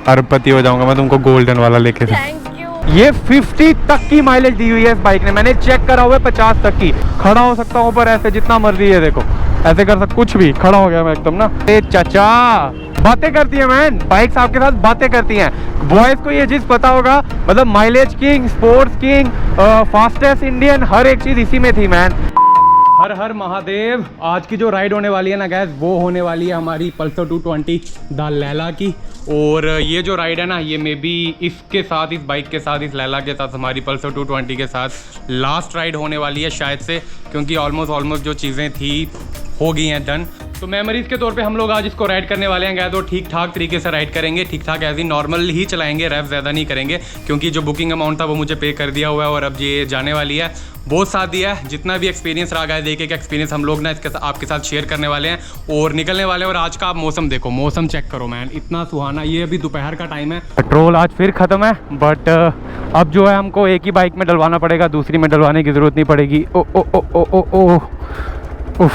अरबपति हो जाऊंगा मैं तुमको गोल्डन वाला लेके। Thank you. ये 50 तक की माइलेज दी हुई है इस बाइक ने, मैंने चेक करा हुआ है 50 तक की। खड़ा हो सकता हूँ पर ऐसे जितना मर्जी है, देखो ऐसे कर सकता, कुछ भी खड़ा हो गया मैं एकदम ना। चाचा बातें करती है मैन, बाइक्स आपके साथ बातें करती हैं। बॉयज को ये चीज पता होगा, मतलब mileage king, sports king, fastest Indian, हर एक चीज इसी में थी मैन। हर हर महादेव। आज की जो राइड होने वाली है ना गैस, वो होने वाली है हमारी पल्सर 220 द लैला की। और ये जो राइड है ना, ये मे बी इसके साथ, इस बाइक के साथ, इस लैला के साथ, हमारी पल्सर 220 के साथ लास्ट राइड होने वाली है शायद से, क्योंकि ऑलमोस्ट जो चीज़ें थी हो गई हैं डन। तो मेमोरीज के तौर पे हम लोग आज इसको राइड करने वाले हैं गैस, तो ठीक ठाक तरीके से राइड करेंगे, ठीक ठाक ऐसे नॉर्मल ही चलाएंगे, रैप ज़्यादा नहीं करेंगे, क्योंकि जो बुकिंग अमाउंट था वो मुझे पे कर दिया हुआ है और अब ये जाने वाली है। बहुत साथ दिया है, जितना भी एक्सपीरियंस रहा गया, एक एक्सपीरियंस हम लोग ना इसके आपके साथ शेयर करने वाले हैं और निकलने वाले हैं। और आज का आप मौसम देखो, मौसम चेक करो मैन, इतना सुहाना। ये अभी दोपहर का टाइम है। पेट्रोल आज फिर ख़त्म है, बट अब जो है हमको एक ही बाइक में डलवाना पड़ेगा, दूसरी में डलवाने की ज़रूरत नहीं पड़ेगी। ओ ओ ओ ओ ओ ओ उफ,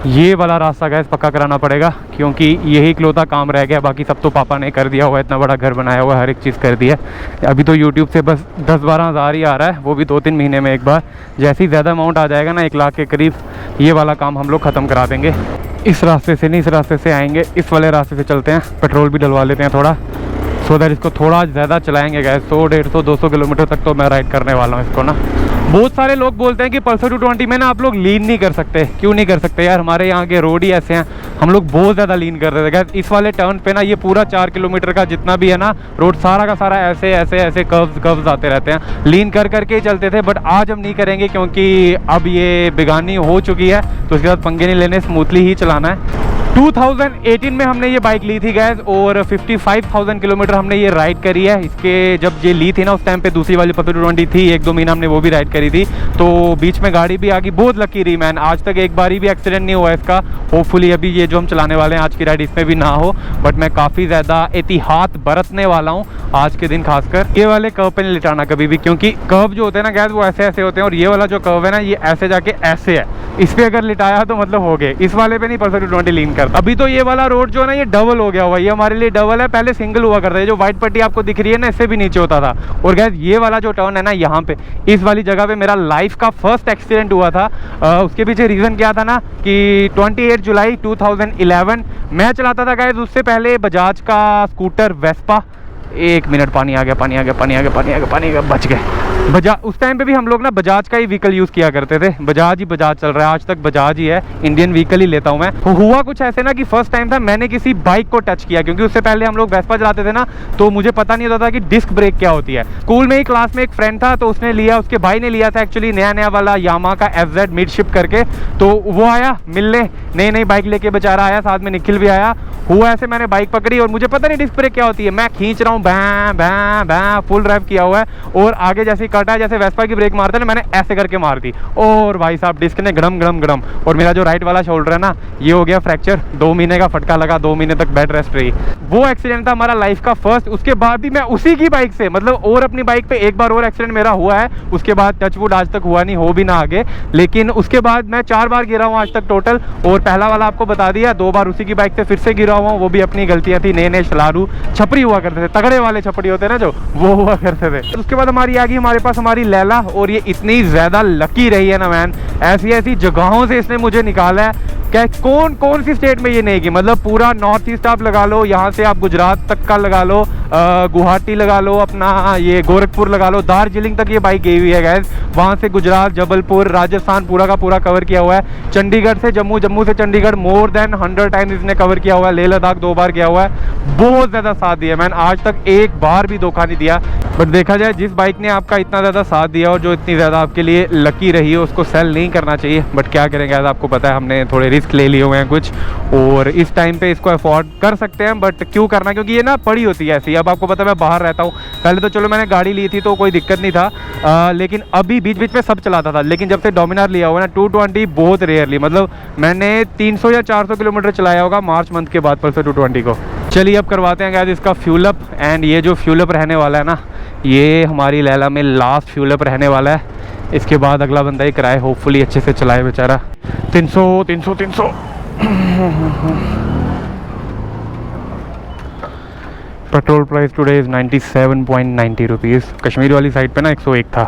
ये वाला रास्ता गैस पक्का कराना पड़ेगा, क्योंकि यही इकलौता काम रह गया, बाकी सब तो पापा ने कर दिया हुआ है। इतना बड़ा घर बनाया हुआ है, हर एक चीज़ कर दी है। अभी तो यूट्यूब से बस 10-12 हज़ार ही आ रहा है, वो भी 2-3 महीने में एक बार। जैसे ही ज़्यादा अमाउंट आ जाएगा ना, 1 लाख के करीब, ये वाला काम हम लोग ख़त्म करा देंगे। इस रास्ते से नहीं, इस रास्ते से आएंगे, इस वाले रास्ते से चलते हैं। पेट्रोल भी डलवा लेते हैं थोड़ा, सो दैट इसको थोड़ा ज़्यादा चलाएंगे गैस। 100, 150, 200 किलोमीटर तक तो मैं राइड करने वाला हूँ इसको ना। बहुत सारे लोग बोलते हैं कि पल्सर 220 में ना आप लोग लीन नहीं कर सकते। क्यों नहीं कर सकते यार, हमारे यहाँ के रोड ही ऐसे हैं, हम लोग बहुत ज़्यादा लीन कर रहे थे गैस। इस वाले टर्न पे ना, ये पूरा 4 किलोमीटर का जितना भी है ना रोड, सारा का सारा ऐसे ऐसे ऐसे कर्व्स आते रहते हैं, लीन कर करके ही चलते थे। बट आज हम नहीं करेंगे, क्योंकि अब ये बेगानी हो चुकी है, तो उसके बाद पंगे नहीं लेने, स्मूथली ही चलाना है। 2018 में हमने ये बाइक ली थी गैस, और 55,000 किलोमीटर हमने ये राइड करी है। इसके जब ये ली थी ना, उस टाइम पे दूसरी वाली पल्सर 220 थी, 1-2 महीना हमने वो भी राइड करी थी। तो बीच में गाड़ी भी आ गई, बहुत लकी रही मैन, आज तक एक बारी भी एक्सीडेंट नहीं हुआ इसका। होपफुली अभी ये जो हम चलाने वाले हैं आज की राइड, इसमें भी ना हो। बट मैं काफ़ी ज़्यादा एहतियात बरतने वाला हूँ आज के दिन खासकर। ये वाले कर्व पे नहीं लिटाना कभी भी, क्योंकि कर्व जो होते हैं ना गैस, वो ऐसे ऐसे होते हैं, और ये वाला जो कर्व है ना, ये ऐसे जाके ऐसे है। इस पर अगर लिटाया तो मतलब हो गए, इस वाले पे नहीं पल्सर 220 लीन कर। अभी तो ये वाला रोड जो है ना, ये डबल हो गया हुआ है, ये हमारे लिए डबल है। पहले सिंगल हुआ करता है, जो व्हाइट पट्टी आपको दिख रही है ना, इससे भी नीचे होता था। और गैस ये वाला जो टर्न है ना, यहाँ पे इस वाली जगह पे मेरा लाइफ का फर्स्ट एक्सीडेंट हुआ था। उसके पीछे रीज़न क्या था ना, कि 28 जुलाई 2011 मैं चलाता था गैस, उससे पहले बजाज का स्कूटर वेस्पा। 1 मिनट, पानी आ गया, पानी आ गया, पानी आ गया, पानी आ गया, पानी आ गया, बच गए। बजाज, उस टाइम पे भी हम लोग ना बजाज का ही व्हीकल यूज़ किया करते थे, बजाज चल रहा है आज तक, बजाज ही है, इंडियन व्हीकल ही लेता हूँ मैं। तो हुआ कुछ ऐसे ना कि फर्स्ट टाइम था मैंने किसी बाइक को टच किया, क्योंकि उससे पहले हम लोग वेस्पा चलाते थे ना, तो मुझे पता नहीं होता था कि डिस्क ब्रेक क्या होती है। स्कूल में ही क्लास में एक फ्रेंड था, तो उसने लिया, उसके भाई ने लिया था एक्चुअली नया वाला यामा का FZ मिडशिप करके। तो वो आया मिलने, नई बाइक लेके बेचारा आया, साथ में निखिल भी आया। हुआ ऐसे, मैंने बाइक पकड़ी और मुझे पता नहीं डिस्क ब्रेक क्या होती है, मैं खींच रहा हूँ, भैं भैं भैं फुल रैप किया हुआ है, और आगे जैसे कटा, जैसे वेस्पा की ब्रेक मारता है ना, मैंने ऐसे करके मार दी, और भाई साहब डिस्क ने गड़म गड़म गड़म, और मेरा जो राइट वाला शोल्डर है ना, ये हो गया फ्रैक्चर। 2 महीने का फटका लगा, 2 महीने तक बेड रेस्ट रही। वो एक्सीडेंट था हमारा लाइफ का फर्स्ट। उसके बाद भी मैं उसी की बाइक से, मतलब और अपनी बाइक पे एक बार और एक्सीडेंट मेरा हुआ है, उसके बाद टचवुड आज तक हुआ नहीं, हो भी ना आगे। लेकिन उसके बाद मैं 4 बार गिरा हूँ आज तक टोटल, और पहला वाला आपको बता दिया, 2 बार उसी की बाइक से फिर से गिरा हुआ हूँ, वो भी अपनी गलतियाँ थी। नए शलारू छपरी हुआ करते थे, तगड़े वाले छपरी होते हैं ना जो, वो हुआ करते थे। उसके बाद हमारी आ गई हमारे पास हमारी लैला, और ये इतनी ज़्यादा लकी रही है ना मैन, ऐसी जगहों से इसने मुझे निकाला है। क्या कौन सी स्टेट में ये नहीं की, मतलब पूरा नॉर्थ ईस्ट आप लगा लो, यहाँ से आप गुजरात तक का लगा लो, गुवाहाटी लगा लो, अपना ये गोरखपुर लगा लो, दार्जिलिंग तक ये बाइक गई हुई है गैस। वहाँ से गुजरात, जबलपुर, राजस्थान पूरा का पूरा कवर किया हुआ है। चंडीगढ़ से जम्मू, जम्मू से चंडीगढ़ मोर देन 100 टाइम्स इसने कवर किया हुआ है। लेह लद्दाख 2 बार किया हुआ है। बहुत ज़्यादा साथ दिया मैंने, आज तक एक बार भी धोखा नहीं दिया। बट देखा जाए, जिस बाइक ने आपका इतना ज़्यादा साथ दिया और जो इतनी ज़्यादा आपके लिए लकी रही है, उसको सेल नहीं करना चाहिए। बट क्या करेंगे, आज आपको पता है हमने थोड़े रिस्क ले लिए हुए हैं कुछ, और इस टाइम पे इसको अफोर्ड कर सकते हैं, बट क्यों करना, क्योंकि ये ना पड़ी होती है ऐसी। अब आपको पता है मैं बाहर रहता हूँ, पहले तो चलो मैंने गाड़ी ली थी तो कोई दिक्कत नहीं था, लेकिन अभी बीच बीच में सब चलाता था। लेकिन जब से डोमिनार लिया हुआ ना 220, बहुत रेयरली, मतलब मैंने 300 या 400 किलोमीटर चलाया होगा मार्च मंथ के बाद पल्सर 220 को। चलिए अब करवाते हैं गाइस इसका फ्यूल अप। एंड ये जो फ्यूल अप रहने वाला है ना, ये हमारी लैला में लास्ट फ्यूल अप रहने वाला है। इसके बाद अगला बंदा ही कराए, होपफुली अच्छे से चलाए बेचारा। 300 petrol price today is 97.90 rupees. Kashmir वाली साइड पे ना 101 था।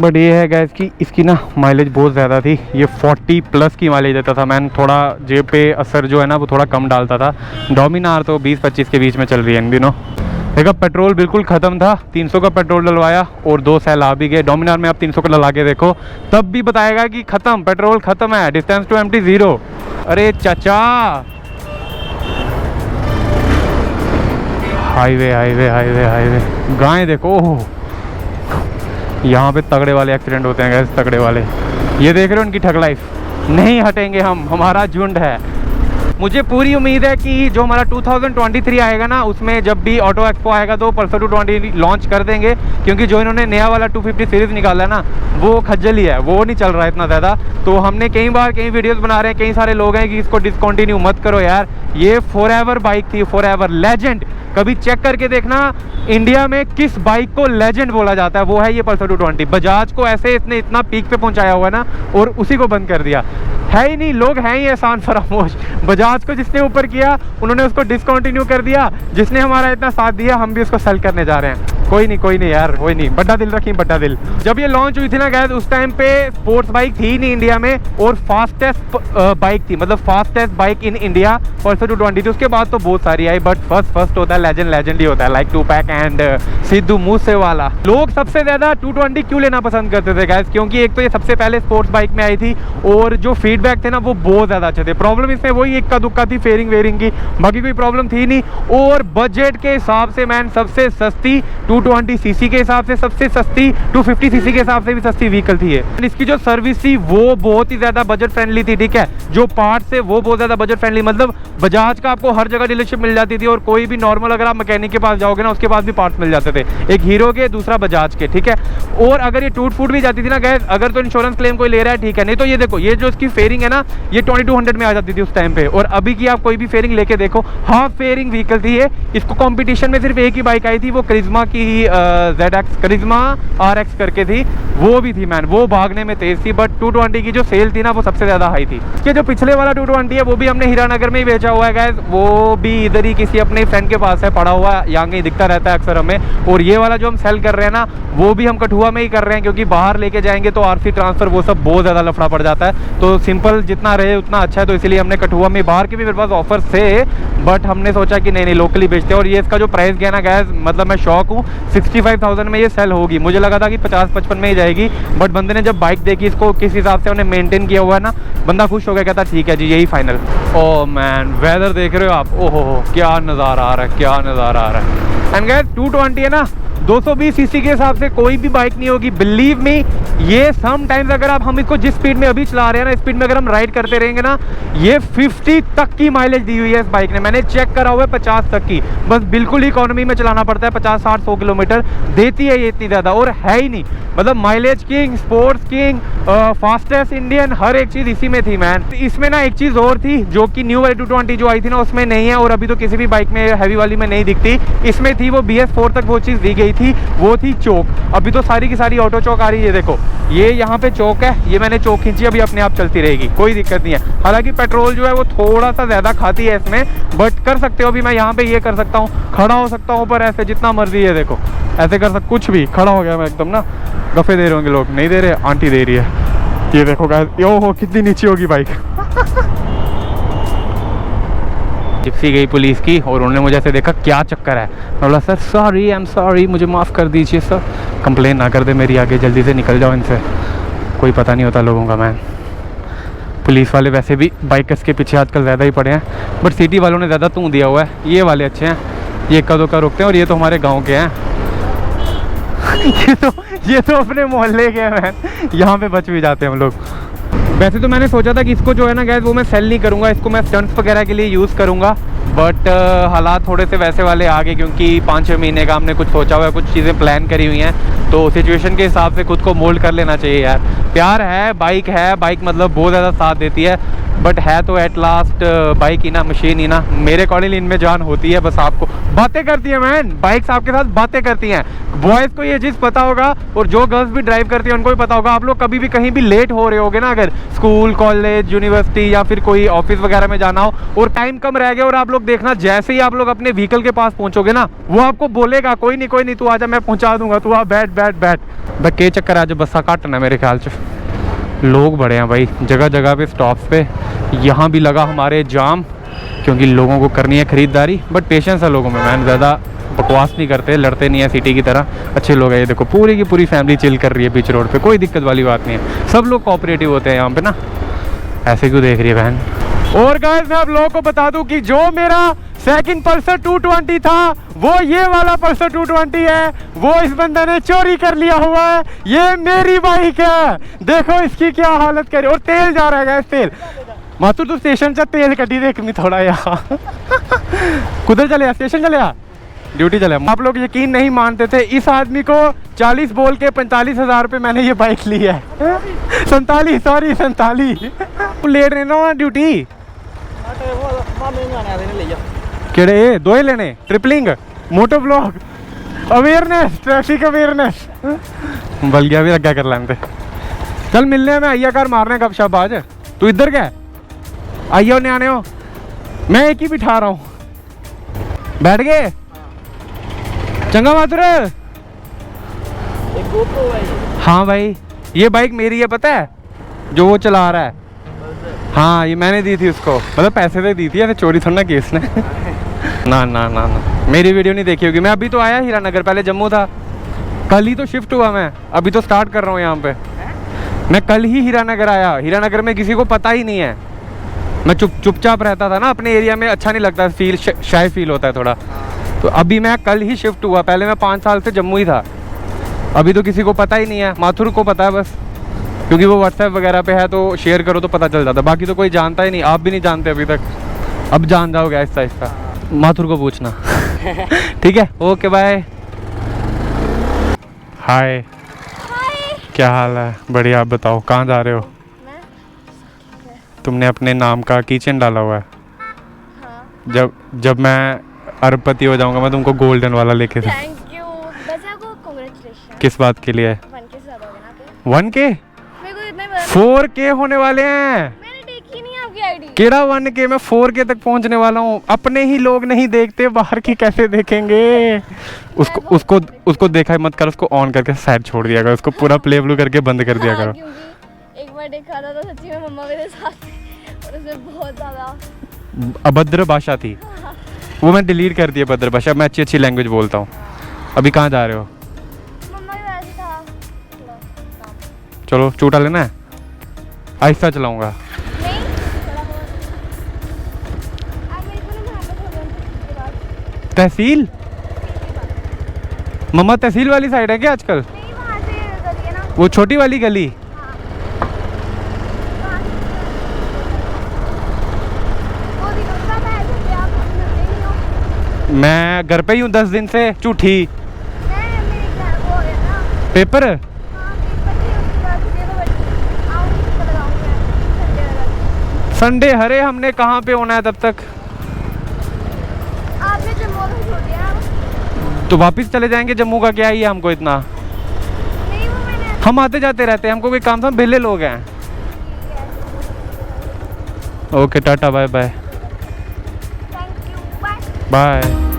बट ये है गैस कि इसकी ना माइलेज बहुत ज़्यादा थी, ये 40 प्लस की माइलेज देता था। मैंने थोड़ा जेब पे असर जो है ना वो थोड़ा कम डालता था। डोमिनार तो 20-25 के बीच में चल रही है इन दिनों। देखा पेट्रोल बिल्कुल ख़त्म था, 300 का पेट्रोल डलवाया और 2 सेल आ भी गए। डोमिनार में आप 300 का डला के देखो तब भी बताएगा कि ख़त्म, पेट्रोल ख़त्म है, डिस्टेंस टू एम्प्टी 0। अरे चाचा, हाईवे हाईवे हाईवे हाईवे, गाय देखो, यहाँ पे तगड़े वाले एक्सीडेंट होते हैं गैस, तगड़े वाले। ये देख रहे हो उनकी ठग लाइफ, नहीं हटेंगे हम, हमारा झुंड है। मुझे पूरी उम्मीद है कि जो हमारा 2023 आएगा ना, उसमें जब भी ऑटो एक्सपो आएगा तो पल्सर 220 लॉन्च कर देंगे, क्योंकि जो इन्होंने नया वाला 250 सीरीज़ निकाला है ना वो खज्जल ही है, वो नहीं चल रहा है इतना ज़्यादा। तो हमने कई बार कई वीडियोस बना रहे हैं, कई सारे लोग हैं कि इसको डिसकंटिन्यू मत करो यार, ये फॉरएवर बाइक थी, फॉरएवर लेजेंड। कभी चेक करके देखना इंडिया में किस बाइक को लेजेंड बोला जाता है, वो है ये पल्सर 220। बजाज को ऐसे इसने इतना पीक पे पहुंचाया हुआ है ना, और उसी को बंद कर दिया। है ही नहीं, लोग हैं ही एहसान फरामोश। बजाज को जिसने ऊपर किया उन्होंने उसको डिसकंटिन्यू कर दिया, जिसने हमारा इतना साथ दिया हम भी उसको सेल करने जा रहे हैं। कोई नहीं यार, कोई नहीं, बड़ा दिल रखी, बड़ा दिल। जब ये लॉन्च हुई थी ना गैस, उस टाइम पे स्पोर्ट्स बाइक थी नहीं इंडिया में, और फास्टेस्ट बाइक थी, मतलब fastest bike in India Pulsar 220 थी। उसके बाद तो बहुत सारी आई, बट फर्स्ट होता है लेजेंड ही होता है, लाइक टूपैक एंड सिद्धू मूसेवाला। लोग सबसे ज्यादा 220 क्यों लेना पसंद करते थे गैस, क्योंकि एक तो ये सबसे पहले स्पोर्ट्स बाइक में आई थी, और जो फीडबैक थे ना वो बहुत ज्यादा अच्छे थे। प्रॉब्लम इसमें वही इक्का दुक्का थी फेयरिंग वेयरिंग की, बाकी कोई प्रॉब्लम थी नहीं। और बजट के हिसाब से मैन सबसे सस्ती 220 सीसी के हिसाब से सबसे सस्ती, 250 सीसी के हिसाब से भी सस्ती व्हीकल थी ये। इसकी जो सर्विस थी वो बहुत ही ज्यादा बजट फ्रेंडली थी, ठीक है। जो पार्ट्स है वो बहुत ज्यादा बजट फ्रेंडली, मतलब बजाज का आपको हर जगह डीलरशिप मिल जाती थी, और कोई भी नॉर्मल अगर आप मैकेनिक के पास जाओगे ना उसके पास भी पार्ट्स मिल जाते थे, एक हीरो के दूसरा बजाज के, ठीक है। और अगर ये टूट फूट भी जाती थी ना गैस, अगर तो इंश्योरेंस क्लेम कोई ले रहा है ठीक है, नहीं तो ये देखो ये जो इसकी फेयरिंग है ना ये 2200 में आ जाती थी उस टाइम पे। और अभी की आप कोई भी फेयरिंग लेके देखो, हाफ फेयरिंग व्हीकल थी ये। इसको कंपटीशन में सिर्फ एक ही बाइक आई थी, वो करिश्मा की ZX करिश्मा RX करके थी, वो भी थी मैन, वो भागने में तेज थी। बट 220 की जो सेल थी ना वो सबसे ज्यादा हाई थी। इसके जो पिछले वाला 220 है वो भी हमने हीरानगर में ही बेचा हुआ है गैस, वो भी इधर ही किसी अपने फ्रेंड के पास है पड़ा हुआ, यहाँ कहीं दिखता रहता है अक्सर हमें। और ये वाला जो हम सेल कर रहे हैं ना वो भी हम कठुआ में ही कर रहे हैं, क्योंकि बाहर लेके जाएंगे तो RC ट्रांसफर वो सब बहुत ज्यादा लफड़ा पड़ जाता है, तो सिंपल जितना रहे उतना अच्छा है। तो इसीलिए हमने कठुआ में, बाहर के भी मेरे पास ऑफर थे, बट हमने सोचा कि नहीं लोकली बेचते हैं। और ये इसका जो प्राइस गया ना गैस, मतलब मैं शॉक हूँ, 65,000 में ये सेल होगी। मुझे लगा था कि 50-55 में ही जाएगी, बट बंदे ने जब बाइक देखी इसको किस हिसाब से उन्हें मेंटेन किया हुआ है ना, बंदा खुश हो गया, कहता ठीक है जी यही फाइनल। ओह मैन, वेदर देख रहे हो आप, ओहो क्या नज़ारा आ रहा है, क्या नज़ारा आ रहा है। एंड गैस 220 है ना 220 सीसी के हिसाब से कोई भी बाइक नहीं होगी, बिलीव मी। ये समटाइम्स अगर हम इसको जिस स्पीड में अभी चला रहे हैं ना, स्पीड में अगर हम राइड करते रहेंगे ना, ये 50 तक की माइलेज दी हुई है इस बाइक ने, मैंने चेक करा हुआ है 50 तक की। बस बिल्कुल इकोनॉमी में चलाना पड़ता है, 50-60-100 किलोमीटर देती है ये इतनी ज़्यादा, और है ही नहीं, मतलब mileage king, sports king, fastest Indian, हर एक चीज़ इसी में थी मैन। इसमें ना एक चीज़ और थी जो कि न्यू वाली 220 जो आई थी ना उसमें नहीं है, और अभी तो किसी भी बाइक में हैवी वाली में नहीं दिखती। इसमें थी वो BS4 तक वो चीज़ दी गई थी, वो थी चौक। अभी तो सारी की सारी ऑटो चौक आ रही है, देखो ये यहाँ पे चौक है, ये मैंने चौक खींची, अभी अपने आप चलती रहेगी, कोई दिक्कत नहीं है। हालांकि पेट्रोल जो है वो थोड़ा सा ज़्यादा खाती है इसमें, बट कर सकते हो। अभी मैं यहाँ पे ये कर सकता हूँ, खड़ा हो सकता हूँ, पर ऐसे जितना मर्जी है, देखो ऐसे कर सकता, कुछ भी, खड़ा हो गया मैं एकदम ना। गफे दे रहे होंगे लोग, नहीं दे रहे, आंटी दे रही है। ये देखो गाइस, यो हो कितनी नीचे होगी बाइक। जिप्सी गई पुलिस की, और उन्होंने मुझे ऐसे देखा क्या चक्कर है, मैं बोला sir sorry, I am sorry, मुझे माफ़ कर दीजिए सर, कंप्लेन ना कर दे मेरी आगे, जल्दी से निकल जाओ इनसे, कोई पता नहीं होता लोगों का मैन। पुलिस वाले वैसे भी बाइकर्स के पीछे आजकल ज़्यादा ही पड़े हैं, बट सिटी वालों ने ज़्यादा तू दिया हुआ है। ये वाले अच्छे हैं, ये इक्का दुक्का रुकते हैं, और ये तो हमारे गाँव के हैं। ये तो अपने मोहल्ले के हैं मैन, यहाँ पे बच भी जाते हैं हम लोग। वैसे तो मैंने सोचा था कि इसको जो है ना गैस वो मैं सेल नहीं करूँगा, इसको मैं स्टंट्स वगैरह के लिए यूज़ करूँगा, बट हालात थोड़े से वैसे वाले आ गए, क्योंकि 5-6 महीने का हमने कुछ सोचा हुआ है, कुछ चीज़ें प्लान करी हुई हैं, तो सिचुएशन के हिसाब से खुद को मोल्ड कर लेना चाहिए यार। प्यार है, बाइक मतलब बहुत ज़्यादा साथ देती है, बट है तो एट लास्ट बाइक ही ना, मशीन ही ना। मेरे अकॉर्डिंग इनमें जान होती है, बस आपको बातें करती है मैन, बाइक्स आपके साथ बातें करती हैं। बॉयज़ को ये चीज़ पता होगा, और जो गर्ल्स भी ड्राइव करती हैं उनको भी पता होगा। आप लोग कभी भी कहीं भी लेट हो रहे होगे ना, अगर स्कूल, कॉलेज, यूनिवर्सिटी या फिर कोई ऑफिस वगैरह में जाना हो और टाइम कम रह गया और आप लोग देखना, जैसे ही आप लोग अपने व्हीकल के पास पहुंचोगे ना, वो आपको बोलेगा कोई नहीं तू आजा, मैं पहुंचा दूंगा, तू आ बैठ बैठ बैठ। के चक्कर आज बसा काटना मेरे ख्याल से। लोग बड़े हैं भाई, जगह जगह पे स्टॉप्स पे। यहाँ भी लगा हमारे जाम, क्योंकि लोगों को करनी है खरीदारी। बट पेशेंस है लोगों में, मैंने ज़्यादा बकवास नहीं करते, लड़ते नहीं है सिटी की तरह, अच्छे लोग हैं। ये देखो पूरी की पूरी फैमिली चिल कर रही है बीच रोड पे, कोई दिक्कत वाली बात नहीं है, सब लोग कोऑपरेटिव होते हैं यहाँ पे ना। ऐसे क्यों देख रही है बहन। और गाइस मैं आप लोगों को बता दूं कि जो मेरा सेकंड पल्सर 220 था, वो ये वाला पल्सर 220 है, वो इस बंदे ने चोरी कर लिया हुआ है। ये मेरी बाइक है, देखो इसकी क्या हालत करी। और तेल जा रहा है गाइस, तेल। माथुर तू स्टेशन से तेल कटी देख मी थोड़ा यहाँ कुधर चले, स्टेशन चले, ड्यूटी चले। आप लोग यकीन नहीं मानते थे, इस आदमी को 40 बोल के 45,000 रुपये मैंने ये बाइक ली है 47 सॉरी 47 लेट रहे ना ड्यूटी। केड़े दो ही लेने, ट्रिपलिंग, मोटो ब्लॉग, अवेयरनेस, ट्रैफिक अवेयरनेस, बल गया भी लग गया कर लेते। चल मिलने में आइया कर, मारने गप शप आज। तू इधर क्या आइयो न्याने हो, मैं एक ही बिठा रहा हूँ, बैठ गए। चंगा माथुर। हाँ भाई ये बाइक मेरी है, पता है, जो वो चला रहा है। हाँ ये मैंने दी थी उसको, मतलब पैसे से दी थी, ऐसे चोरी थोड़ा ना केस ने ना ना ना ना, मेरी वीडियो नहीं देखी होगी। मैं अभी तो आया हीरानगर, पहले जम्मू था, कल ही तो शिफ्ट हुआ मैं, अभी तो स्टार्ट कर रहा हूँ यहाँ पे। मैं कल ही हीरानगर आया, हीरानगर में किसी को पता ही नहीं है, मैं चुपचाप रहता था ना अपने एरिया में, अच्छा नहीं लगता, फील शाय फील होता है थोड़ा। तो अभी मैं कल ही शिफ्ट हुआ, पहले मैं 5 साल से जम्मू ही था। अभी तो किसी को पता ही नहीं है, माथुर को पता है बस, क्योंकि वो व्हाट्सएप वगैरह पे है, तो शेयर करो तो पता चल जाता, बाकी तो कोई जानता ही नहीं। आप भी नहीं जानते अभी तक, अब जान जाओगे आहिस्ता आहिस्ता। माथुर को पूछना ठीक है, ओके बाय। हाय, क्या हाल है? बढ़िया, आप बताओ कहाँ जा रहे हो? तुमने अपने नाम का कीचेन डाला हुआ है। हाँ। जब मैं अरबपति हो जाऊंगा, मैं तुमको गोल्डन वाला लेके दूँ। थैंक यू, वैसे आपको कांग्रेचुलेशन। किस बात के लिए? 1K से ज़्यादा हो गया ना। 1K? मेरे को इतना ही पता। 4K होने वाले हैं। मैंने देखी नहीं आपकी आईडी। केड़ा 1K, मैं 4K तक पहुंचने वाला हूँ। अपने ही लोग नहीं देखते, बाहर की कैसे देखेंगे? उसको देखा मत कर, उसको ऑन करके साइड छोड़ दिया करो, उसको पूरा प्ले ब्लू करके बंद कर दिया करो। एक बार देखा था तो सच्ची में मम्मा मेरे साथ थी, और उसमें बहुत ज़्यादा अभद्र भाषा थी, वो मैं डिलीट कर दिया भद्र भाषा। मैं अच्छी लैंग्वेज बोलता हूँ। अभी कहाँ जा रहे हो? मम्मा के वैसे था। चलो चूटा लेना है, आहिस्ता चलाऊंगा। नहीं थोड़ा बहुत। आप मेरे को ना वहाँ पे छोड़ दो के बाद। तहसील? मम्मा तहसील वाली साइड है क्या आजकल? नहीं वहाँ से गली है ना, वो छोटी वाली गली। मैं घर पे ही हूँ 10 दिन से। झूठी पेपर संडे, हरे हमने कहाँ पे होना है तब तक? आपने जम्मू में छोड़ दिया, तो वापस चले जाएंगे। जम्मू का क्या ही है हमको इतना, नहीं वो मैंने। हम आते जाते रहते हैं, हमको कोई काम था, बेले लोग हैं। Okay tata bye bye thank you, bye bye.